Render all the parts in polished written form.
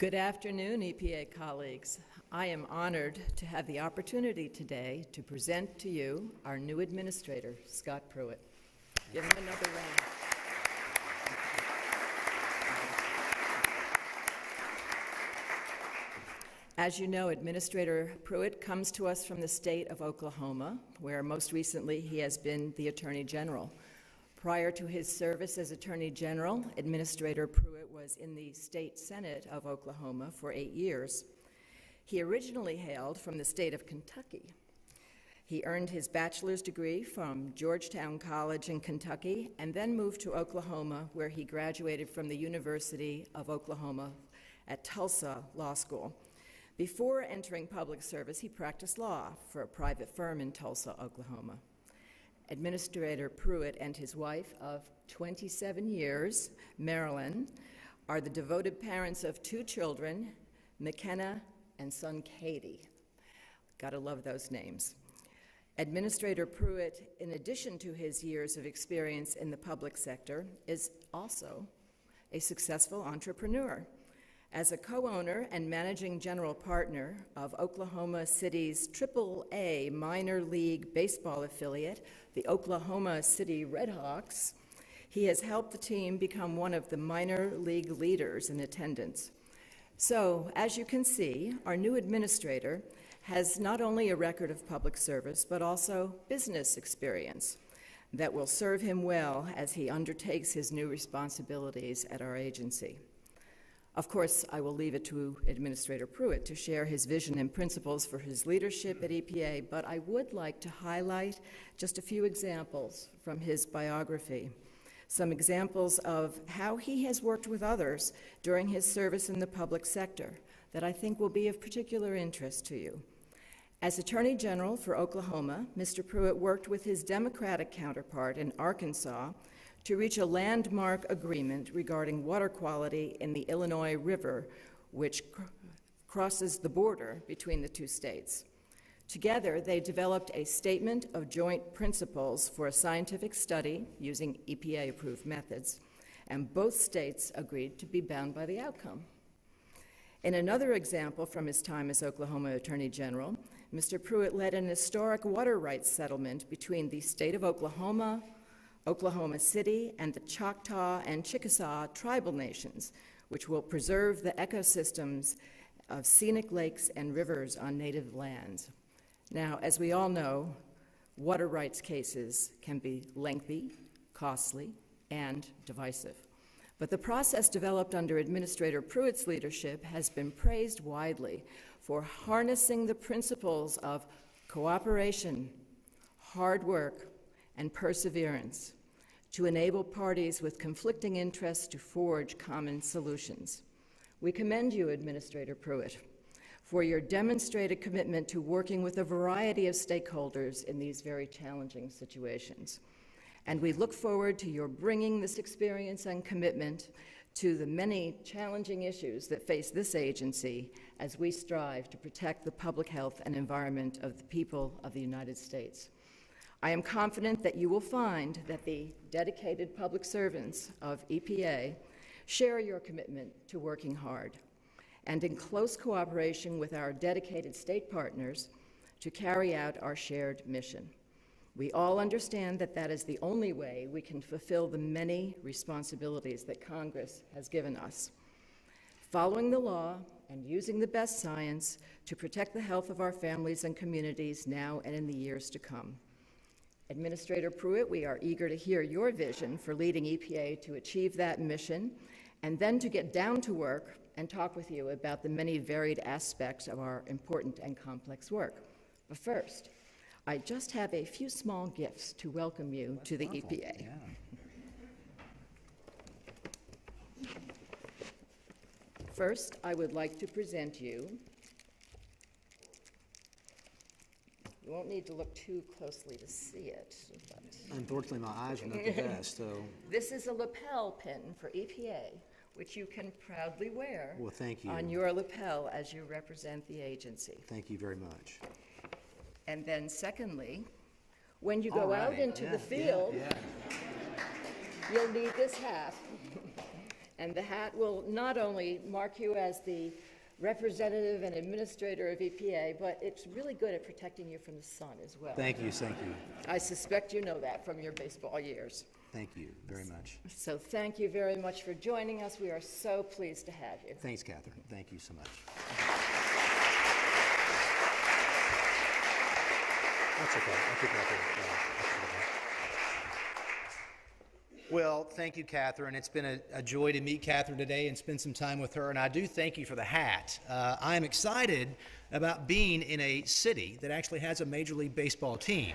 Good afternoon, EPA colleagues. I am honored to have the opportunity today to present to you our new administrator, Scott Pruitt. Give him another round. As you know, Administrator Pruitt comes to us from the state of Oklahoma, where most recently he has been the Attorney General. Prior to his service as Attorney General, Administrator Pruitt was in the State Senate of Oklahoma for 8 years. He originally hailed from the state of Kentucky. He earned his bachelor's degree from Georgetown College in Kentucky and then moved to Oklahoma, where he graduated from the University of Oklahoma at Tulsa Law School. Before entering public service, he practiced law for a private firm in Tulsa, Oklahoma. Administrator Pruitt and his wife of 27 years, Marilyn, are the devoted parents of 2 children, McKenna and son Katie. Gotta love those names. Administrator Pruitt, in addition to his years of experience in the public sector, is also a successful entrepreneur. As a co-owner and managing general partner of Oklahoma City's AAA minor league baseball affiliate, the Oklahoma City Redhawks, he has helped the team become one of the minor league leaders in attendance. So, as you can see, our new administrator has not only a record of public service, but also business experience that will serve him well as he undertakes his new responsibilities at our agency. Of course, I will leave it to Administrator Pruitt to share his vision and principles for his leadership at EPA, but I would like to highlight just a few examples from his biography. Some examples of how he has worked with others during his service in the public sector that I think will be of particular interest to you. As Attorney General for Oklahoma, Mr. Pruitt worked with his Democratic counterpart in Arkansas to reach a landmark agreement regarding water quality in the Illinois River, which crosses the border between the 2 states. Together, they developed a statement of joint principles for a scientific study using EPA-approved methods, and both states agreed to be bound by the outcome. In another example from his time as Oklahoma Attorney General, Mr. Pruitt led an historic water rights settlement between the state of Oklahoma, Oklahoma City, and the Choctaw and Chickasaw tribal nations, which will preserve the ecosystems of scenic lakes and rivers on native lands. Now, as we all know, water rights cases can be lengthy, costly, and divisive. But the process developed under Administrator Pruitt's leadership has been praised widely for harnessing the principles of cooperation, hard work, and perseverance to enable parties with conflicting interests to forge common solutions. We commend you, Administrator Pruitt, for your demonstrated commitment to working with a variety of stakeholders in these very challenging situations. And we look forward to your bringing this experience and commitment to the many challenging issues that face this agency as we strive to protect the public health and environment of the people of the United States. I am confident that you will find that the dedicated public servants of EPA share your commitment to working hard and in close cooperation with our dedicated state partners to carry out our shared mission. We all understand that that is the only way we can fulfill the many responsibilities that Congress has given us. Following the law and using the best science to protect the health of our families and communities now and in the years to come. Administrator Pruitt, we are eager to hear your vision for leading EPA to achieve that mission, and then to get down to work and talk with you about the many varied aspects of our important and complex work. But first, I just have a few small gifts to welcome you to the EPA. Yeah. First, I would like to present you. You won't need to look too closely to see it. But Unfortunately, my eyes are not the best, so. This is a lapel pin for EPA, which you can proudly wear. Well, thank you. On your lapel as you represent the agency. Thank you very much. And then secondly, when you go out into the field, you'll need this hat. And the hat will not only mark you as the representative and administrator of EPA, but it's really good at protecting you from the sun as well. Thank you, thank you. I suspect you know that from your baseball years. Thank you very much. So thank you very much for joining us. We are so pleased to have you. Thanks, Catherine. Thank you so much. That's okay. I think I can. Well, thank you, Catherine. It's been a joy to meet Catherine today and spend some time with her, and I do thank you for the hat. I am excited about being in a city that actually has a Major League Baseball team.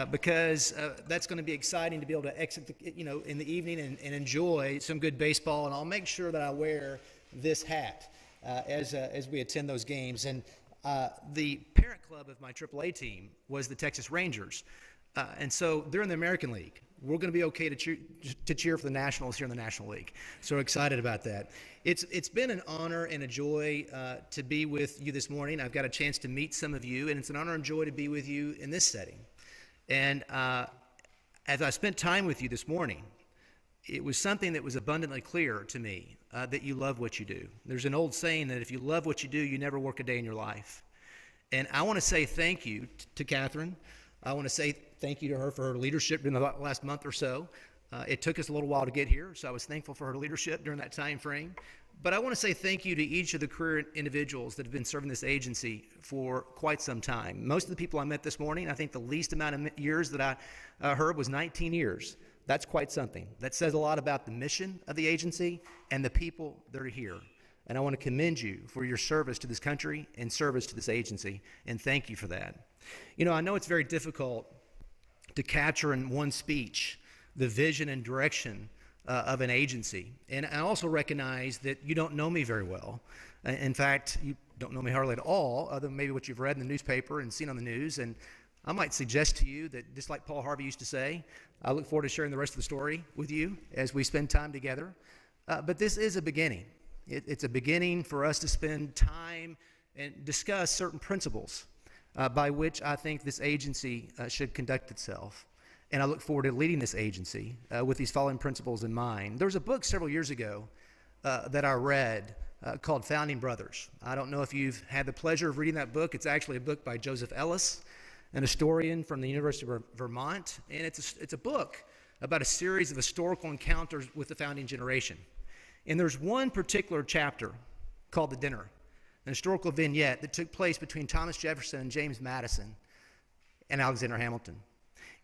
Because that's going to be exciting to be able to exit, in the evening and enjoy some good baseball. And I'll make sure that I wear this hat as we attend those games. And the parent club of my AAA team was the Texas Rangers. And so they're in the American League. We're going to be okay to cheer for the Nationals here in the National League. So we're excited about that. It's been an honor and a joy to be with you this morning. I've got a chance to meet some of you, and it's an honor and joy to be with you in this setting. And as I spent time with you this morning, it was something that was abundantly clear to me that you love what you do. There's an old saying that if you love what you do, you never work a day in your life. And I want to say thank you to Catherine. I want to say thank you to her for her leadership in the last month or so. It took us a little while to get here, so I was thankful for her leadership during that time frame. But I want to say thank you to each of the career individuals that have been serving this agency for quite some time. Most of the people I met this morning, I think the least amount of years that I heard was 19 years. That's quite something. That says a lot about the mission of the agency and the people that are here. And I want to commend you for your service to this country and service to this agency, and thank you for that. I know it's very difficult to capture in one speech the vision and direction of an agency. And I also recognize that you don't know me very well. In fact, you don't know me hardly at all, other than maybe what you've read in the newspaper and seen on the news. And I might suggest to you that, just like Paul Harvey used to say, I look forward to sharing the rest of the story with you as we spend time together. But this is a beginning. It's a beginning for us to spend time and discuss certain principles by which I think this agency should conduct itself. And I look forward to leading this agency with these following principles in mind. There was a book several years ago that I read called Founding Brothers. I don't know if you've had the pleasure of reading that book. It's actually a book by Joseph Ellis, an historian from the University of Vermont. And it's a book about a series of historical encounters with the founding generation. And there's one particular chapter called The Dinner, an historical vignette that took place between Thomas Jefferson and James Madison and Alexander Hamilton.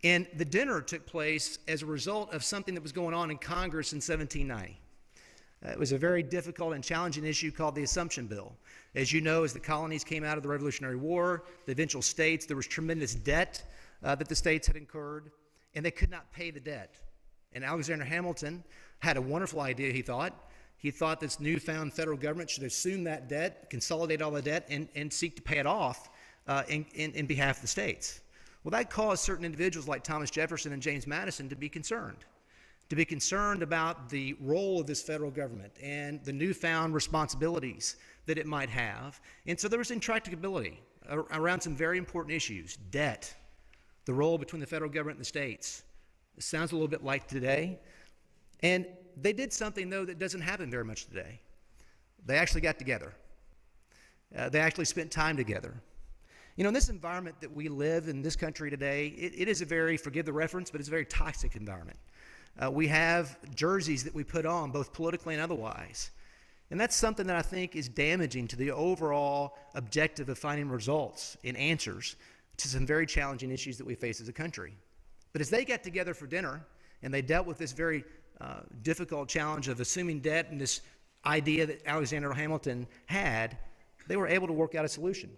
And the dinner took place as a result of something that was going on in Congress in 1790. It was a very difficult and challenging issue called the Assumption Bill. As you know, as the colonies came out of the Revolutionary War, the eventual states, there was tremendous debt that the states had incurred, and they could not pay the debt. And Alexander Hamilton had a wonderful idea, he thought. He thought this newfound federal government should assume that debt, consolidate all the debt, and seek to pay it off in behalf of the states. Well, that caused certain individuals like Thomas Jefferson and James Madison to be concerned about the role of this federal government and the newfound responsibilities that it might have. And so there was intractability around some very important issues: debt, the role between the federal government and the states. It sounds a little bit like today. And they did something, though, that doesn't happen very much today. They actually got together. They actually spent time together. In this environment that we live in this country today, it is a very, forgive the reference, but it's a very toxic environment. We have jerseys that we put on, both politically and otherwise. And that's something that I think is damaging to the overall objective of finding results and answers to some very challenging issues that we face as a country. But as they got together for dinner and they dealt with this very difficult challenge of assuming debt and this idea that Alexander Hamilton had, they were able to work out a solution.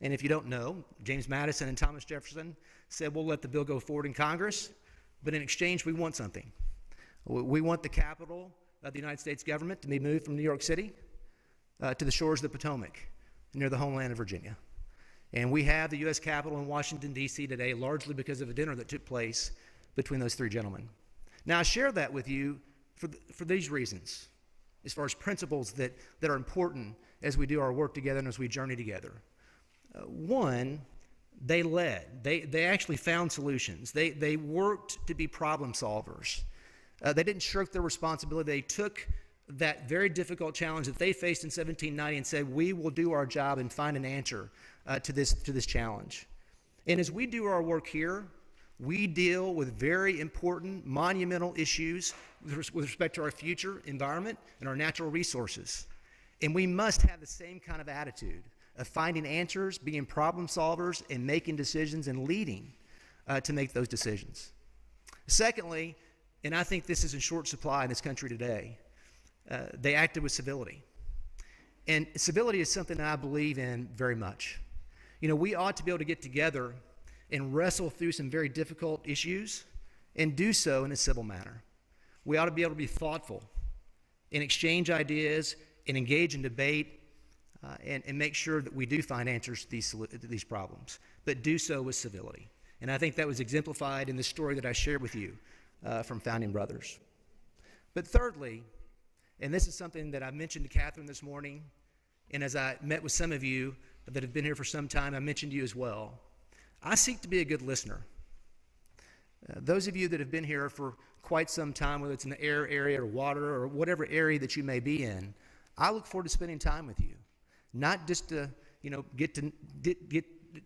And if you don't know, James Madison and Thomas Jefferson said, we'll let the bill go forward in Congress, but in exchange, we want something. We want the capital of the United States government to be moved from New York City to the shores of the Potomac, near the homeland of Virginia. And we have the U.S. Capitol in Washington, D.C. today, largely because of a dinner that took place between those three gentlemen. Now, I share that with you for these reasons, as far as principles that are important as we do our work together and as we journey together. One, they led. They actually found solutions. They worked to be problem solvers. They didn't shirk their responsibility. They took that very difficult challenge that they faced in 1790 and said, we will do our job and find an answer to this challenge. And as we do our work here, we deal with very important, monumental issues with respect to our future environment and our natural resources. And we must have the same kind of attitude of finding answers, being problem solvers, and making decisions and leading to make those decisions. Secondly, and I think this is in short supply in this country today, they acted with civility. And civility is something that I believe in very much. You know, we ought to be able to get together and wrestle through some very difficult issues and do so in a civil manner. We ought to be able to be thoughtful and exchange ideas and engage in debate and make sure that we do find answers to these problems, but do so with civility. And I think that was exemplified in the story that I shared with you from Founding Brothers. But thirdly, and this is something that I mentioned to Catherine this morning, and as I met with some of you that have been here for some time, I mentioned to you as well, I seek to be a good listener. Those of you that have been here for quite some time, whether it's in the air area or water or whatever area that you may be in, I look forward to spending time with you. Not just to, get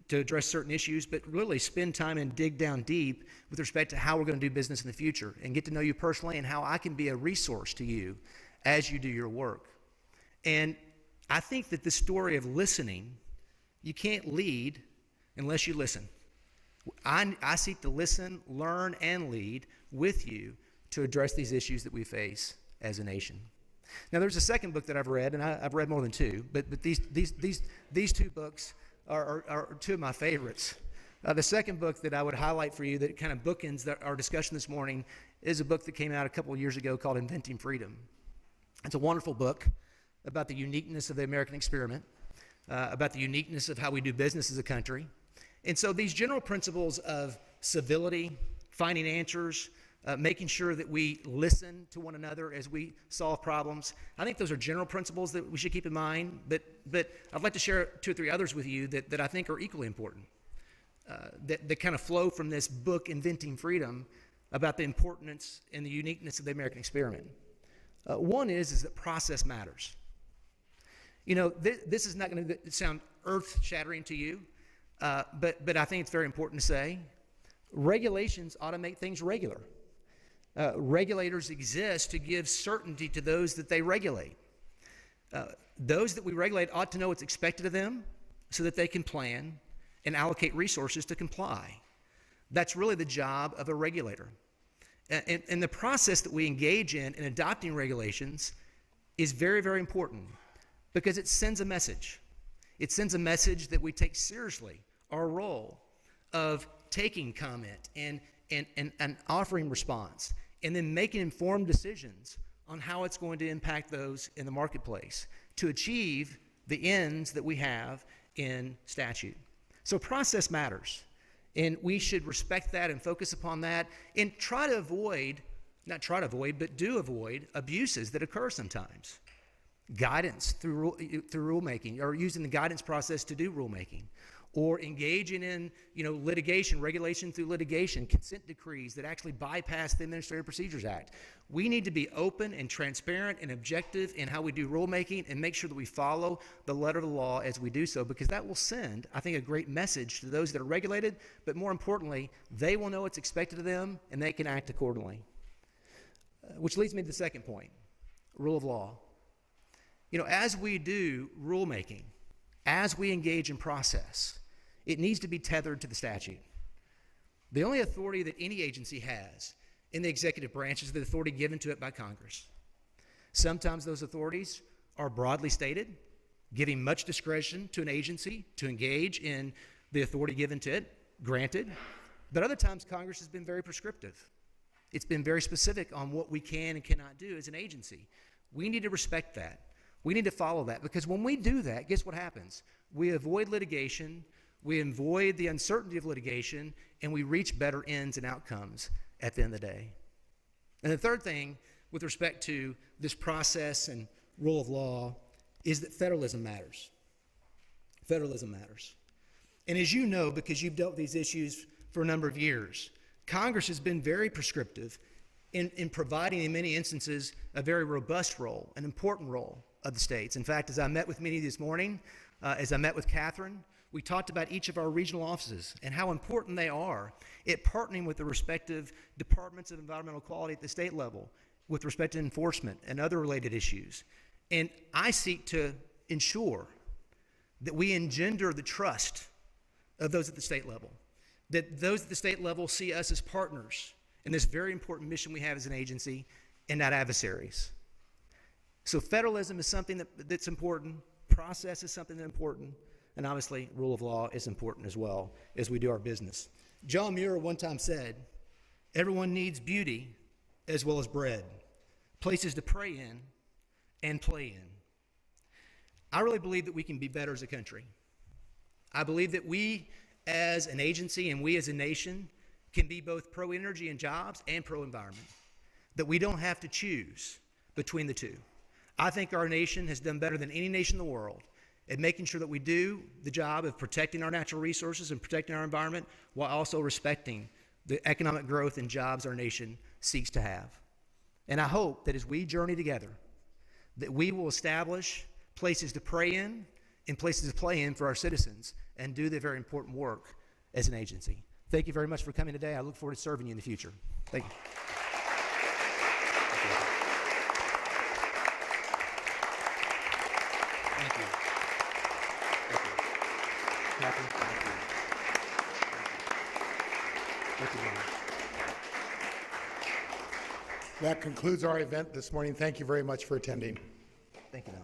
to address certain issues, but really spend time and dig down deep with respect to how we're going to do business in the future and get to know you personally and how I can be a resource to you as you do your work. And I think that this story of listening, you can't lead unless you listen. I seek to listen, learn, and lead with you to address these issues that we face as a nation. Now, there's a second book that I've read, and I've read more than two, but these two books are two of my favorites. The second book that I would highlight for you that kind of bookends our discussion this morning is a book that came out a couple of years ago called Inventing Freedom. It's a wonderful book about the uniqueness of the American experiment, about the uniqueness of how we do business as a country. And so these general principles of civility, finding answers, making sure that we listen to one another as we solve problems, I think those are general principles that we should keep in mind, but I'd like to share two or three others with you that I think are equally important, that kind of flow from this book, Inventing Freedom, about the importance and the uniqueness of the American experiment. One is that process matters. This is not going to sound earth-shattering to you, but I think it's very important to say. Regulations ought to make things regular. Regulators exist to give certainty to those that they regulate. Those that we regulate ought to know what's expected of them so that they can plan and allocate resources to comply. That's really the job of a regulator. And the process that we engage in adopting regulations is very, very important because it sends a message. It sends a message that we take seriously our role of taking comment and offering response and then making informed decisions on how it's going to impact those in the marketplace to achieve the ends that we have in statute. So process matters. And we should respect that and focus upon that and try to avoid, not try to avoid, but do avoid abuses that occur sometimes. Guidance through rulemaking, or using the guidance process to do rulemaking, or engaging in litigation, regulation through litigation, consent decrees that actually bypass the Administrative Procedures Act. We need to be open and transparent and objective in how we do rulemaking and make sure that we follow the letter of the law as we do so, because that will send, I think, a great message to those that are regulated, but more importantly, they will know what's expected of them and they can act accordingly. Which leads me to the second point, rule of law. As we do rulemaking, as we engage in process, it needs to be tethered to the statute. The only authority that any agency has in the executive branch is the authority given to it by Congress. Sometimes those authorities are broadly stated, giving much discretion to an agency to engage in the authority given to it, granted. But other times Congress has been very prescriptive. It's been very specific on what we can and cannot do as an agency. We need to respect that. We need to follow that, because when we do that, guess what happens? We avoid litigation, we avoid the uncertainty of litigation, and we reach better ends and outcomes at the end of the day. And the third thing with respect to this process and rule of law is that federalism matters. Federalism matters. And as you know, because you've dealt with these issues for a number of years, Congress has been very prescriptive in providing, in many instances, a very robust role, an important role of the states. In fact, as I met with many this morning, as I met with Catherine, we talked about each of our regional offices and how important they are at partnering with the respective departments of environmental quality at the state level with respect to enforcement and other related issues. And I seek to ensure that we engender the trust of those at the state level, that those at the state level see us as partners in this very important mission we have as an agency and not adversaries. So federalism is something that's important, process is something that's important, and obviously rule of law is important as well as we do our business. John Muir one time said, everyone needs beauty as well as bread, places to pray in and play in. I really believe that we can be better as a country. I believe that we as an agency and we as a nation can be both pro-energy and jobs and pro-environment, that we don't have to choose between the two. I think our nation has done better than any nation in the world at making sure that we do the job of protecting our natural resources and protecting our environment while also respecting the economic growth and jobs our nation seeks to have. And I hope that as we journey together, that we will establish places to pray in and places to play in for our citizens and do the very important work as an agency. Thank you very much for coming today. I look forward to serving you in the future. Thank you. Thank you. Thank you. Catherine, thank you. Thank you very much. That concludes our event this morning. Thank you very much for attending. Thank you, Don.